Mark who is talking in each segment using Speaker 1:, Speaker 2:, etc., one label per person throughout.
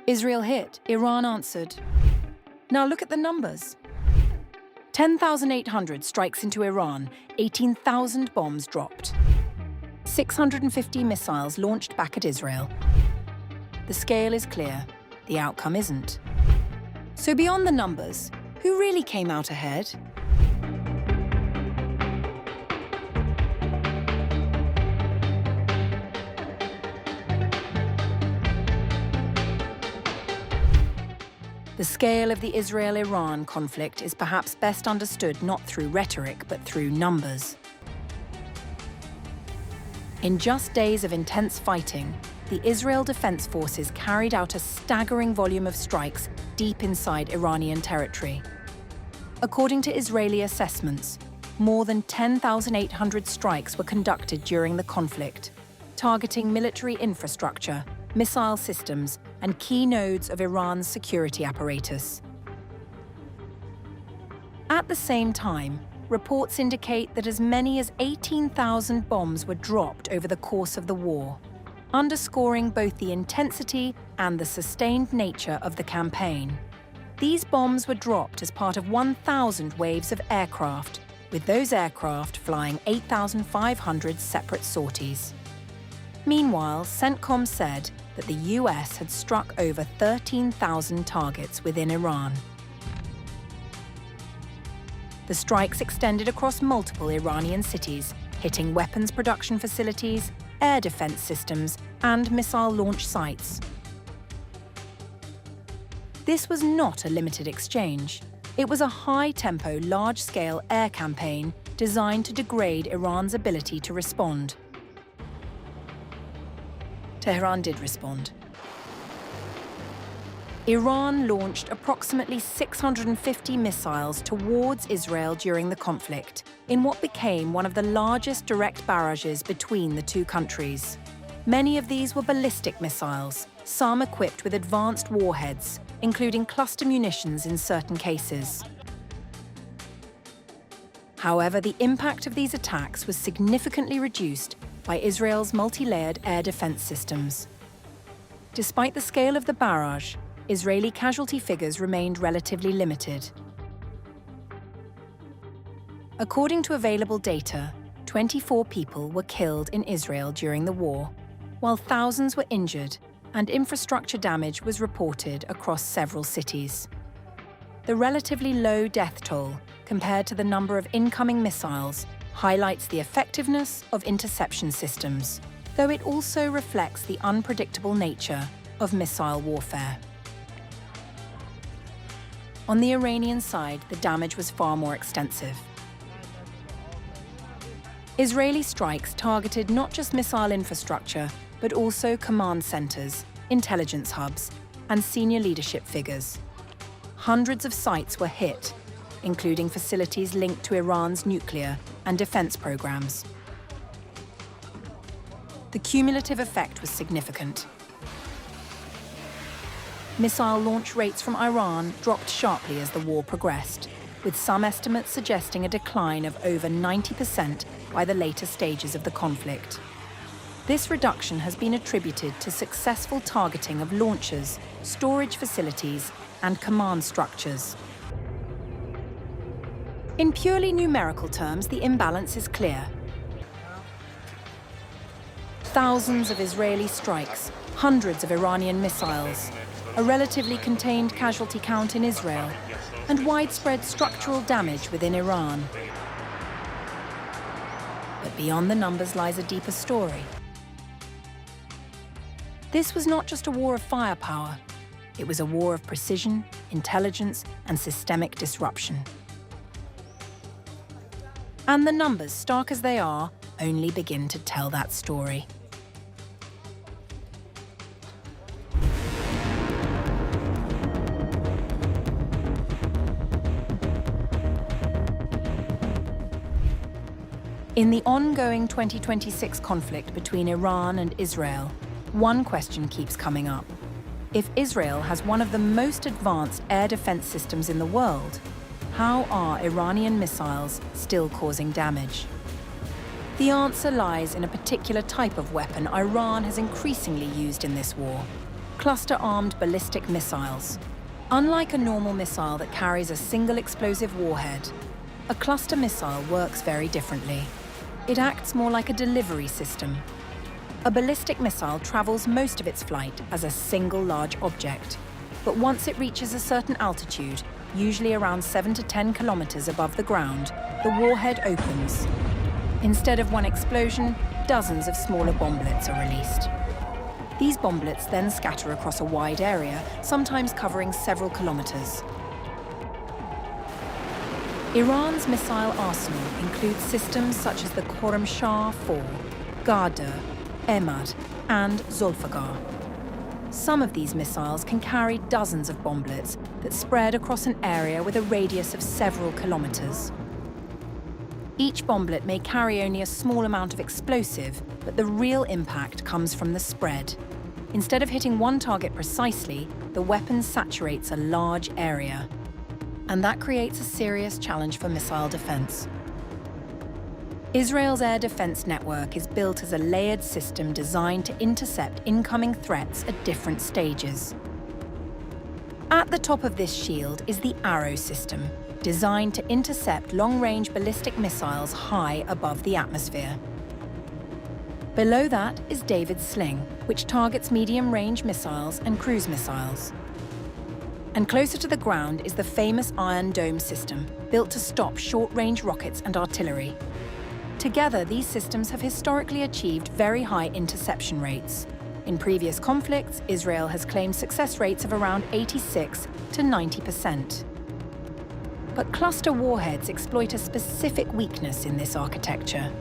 Speaker 1: Israel hit, Iran answered. Now look at the numbers. 10,800 strikes into Iran, 18,000 bombs dropped. 650 missiles launched back at Israel. The scale is clear, the outcome isn't. So beyond the numbers, who really came out ahead? The scale of the Israel-Iran conflict is perhaps best understood not through rhetoric, but through numbers. In just days of intense fighting, the Israel Defense Forces carried out a staggering volume of strikes deep inside Iranian territory. According to Israeli assessments, more than 10,800 strikes were conducted during the conflict, targeting military infrastructure, missile systems, and key nodes of Iran's security apparatus. At the same time, reports indicate that as many as 18,000 bombs were dropped over the course of the war, underscoring both the intensity and the sustained nature of the campaign. These bombs were dropped as part of 1,000 waves of aircraft, with those aircraft flying 8,500 separate sorties. Meanwhile, CENTCOM said that the US had struck over 13,000 targets within Iran. The strikes extended across multiple Iranian cities, hitting weapons production facilities, air defense systems, and missile launch sites. This was not a limited exchange. It was a high-tempo, large-scale air campaign designed to degrade Iran's ability to respond. Tehran did respond. Iran launched approximately 650 missiles towards Israel during the conflict, in what became one of the largest direct barrages between the two countries. Many of these were ballistic missiles, some equipped with advanced warheads, including cluster munitions in certain cases. However, the impact of these attacks was significantly reduced by Israel's multi-layered air defense systems. Despite the scale of the barrage, Israeli casualty figures remained relatively limited. According to available data, 24 people were killed in Israel during the war, while thousands were injured and infrastructure damage was reported across several cities. The relatively low death toll compared to the number of incoming missiles highlights the effectiveness of interception systems, though it also reflects the unpredictable nature of missile warfare. On the Iranian side, the damage was far more extensive. Israeli strikes targeted not just missile infrastructure, but also command centers, intelligence hubs, and senior leadership figures. Hundreds of sites were hit, including facilities linked to Iran's nuclear and defense programs. The cumulative effect was significant. Missile launch rates from Iran dropped sharply as the war progressed, with some estimates suggesting a decline of over 90% by the later stages of the conflict. This reduction has been attributed to successful targeting of launchers, storage facilities, and command structures. In purely numerical terms, the imbalance is clear. Thousands of Israeli strikes, hundreds of Iranian missiles, a relatively contained casualty count in Israel, and widespread structural damage within Iran. But beyond the numbers lies a deeper story. This was not just a war of firepower. It was a war of precision, intelligence, and systemic disruption. And the numbers, stark as they are, only begin to tell that story. In the ongoing 2026 conflict between Iran and Israel, one question keeps coming up. If Israel has one of the most advanced air defense systems in the world, how are Iranian missiles still causing damage? The answer lies in a particular type of weapon Iran has increasingly used in this war: cluster-armed ballistic missiles. Unlike a normal missile that carries a single explosive warhead, a cluster missile works very differently. It acts more like a delivery system. A ballistic missile travels most of its flight as a single large object, but once it reaches a certain altitude, usually around 7 to 10 kilometers above the ground, the warhead opens. Instead of one explosion, dozens of smaller bomblets are released. These bomblets then scatter across a wide area, sometimes covering several kilometers. Iran's missile arsenal includes systems such as the Khorramshahr-4, Gharda, Ahmad, and Zulfiqar. Some of these missiles can carry dozens of bomblets that spread across an area with a radius of several kilometers. Each bomblet may carry only a small amount of explosive, but the real impact comes from the spread. Instead of hitting one target precisely, the weapon saturates a large area. And that creates a serious challenge for missile defense. Israel's air defense network is built as a layered system designed to intercept incoming threats at different stages. At the top of this shield is the Arrow system, designed to intercept long-range ballistic missiles high above the atmosphere. Below that is David's Sling, which targets medium-range missiles and cruise missiles. And closer to the ground is the famous Iron Dome system, built to stop short-range rockets and artillery. Together, these systems have historically achieved very high interception rates. In previous conflicts, Israel has claimed success rates of around 86 to 90%. But cluster warheads exploit a specific weakness in this architecture.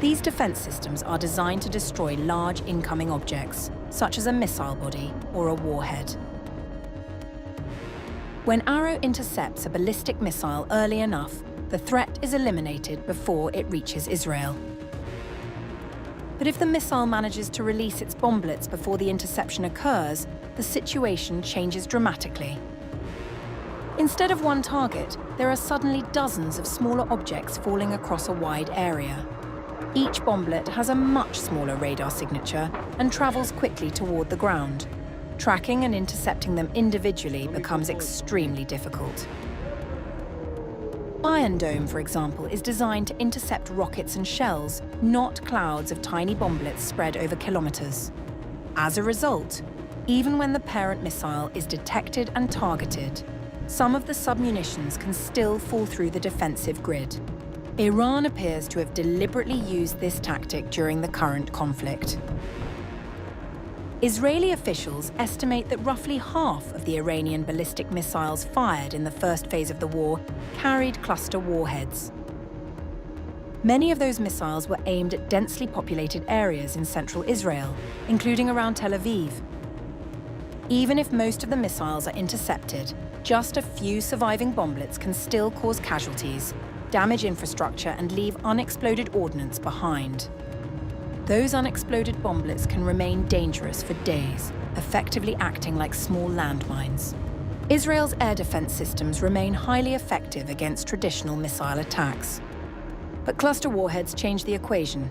Speaker 1: These defense systems are designed to destroy large incoming objects, such as a missile body or a warhead. When Arrow intercepts a ballistic missile early enough, the threat is eliminated before it reaches Israel. But if the missile manages to release its bomblets before the interception occurs, the situation changes dramatically. Instead of one target, there are suddenly dozens of smaller objects falling across a wide area. Each bomblet has a much smaller radar signature and travels quickly toward the ground. Tracking and intercepting them individually becomes extremely difficult. Iron Dome, for example, is designed to intercept rockets and shells, not clouds of tiny bomblets spread over kilometers. As a result, even when the parent missile is detected and targeted, some of the sub-munitions can still fall through the defensive grid. Iran appears to have deliberately used this tactic during the current conflict. Israeli officials estimate that roughly half of the Iranian ballistic missiles fired in the first phase of the war carried cluster warheads. Many of those missiles were aimed at densely populated areas in central Israel, including around Tel Aviv. Even if most of the missiles are intercepted, just a few surviving bomblets can still cause casualties, damage infrastructure, and leave unexploded ordnance behind. Those unexploded bomblets can remain dangerous for days, effectively acting like small landmines. Israel's air defense systems remain highly effective against traditional missile attacks. But cluster warheads change the equation.